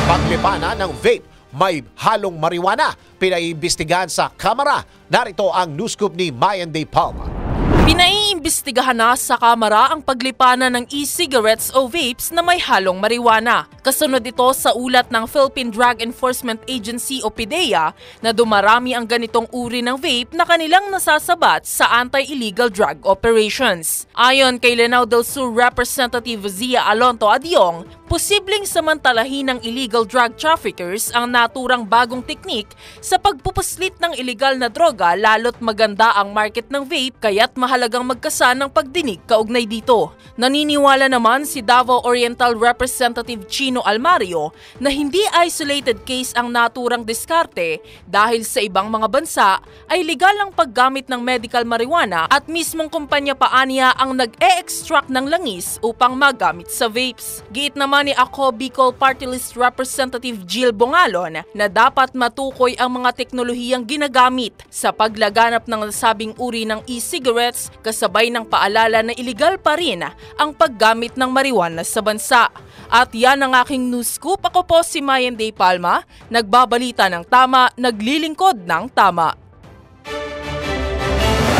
Paglipana ng vape, may halong marijuana. Pinaiimbestigahan sa Kamara. Narito ang news scoop ni Mayan de Palma. Pinaiimbestigahan na sa Kamara ang paglipanan ng e-cigarettes o vapes na may halong marijuana. Kasunod ito sa ulat ng Philippine Drug Enforcement Agency o PDEA na dumarami ang ganitong uri ng vape na kanilang nasasabat sa anti-illegal drug operations. Ayon kay Lanao del Sur Representative Zia Alonto Adyong, posibleng samantalahin ng illegal drug traffickers ang naturang bagong teknik sa pagpupuslit ng illegal na droga lalo't maganda ang market ng vape kaya't mahalagang magkasa ng pagdinig kaugnay dito. Naniniwala naman si Davao Oriental Representative Chino Almario na hindi isolated case ang naturang diskarte dahil sa ibang mga bansa ay legal ang paggamit ng medical marijuana at mismong kumpanya pa aniya ang nag-e-extract ng langis upang magamit sa vapes. Giit naman ni Ako Bicol Party List Representative Jill Bongalon na dapat matukoy ang mga teknolohiyang ginagamit sa paglaganap ng nasabing uri ng e-cigarettes kasabay ng paalala na iligal pa rin ang paggamit ng marijuana sa bansa. At yan ang aking news scoop. Ako po si Mayan de Palma, nagbabalita ng tama, naglilingkod ng tama.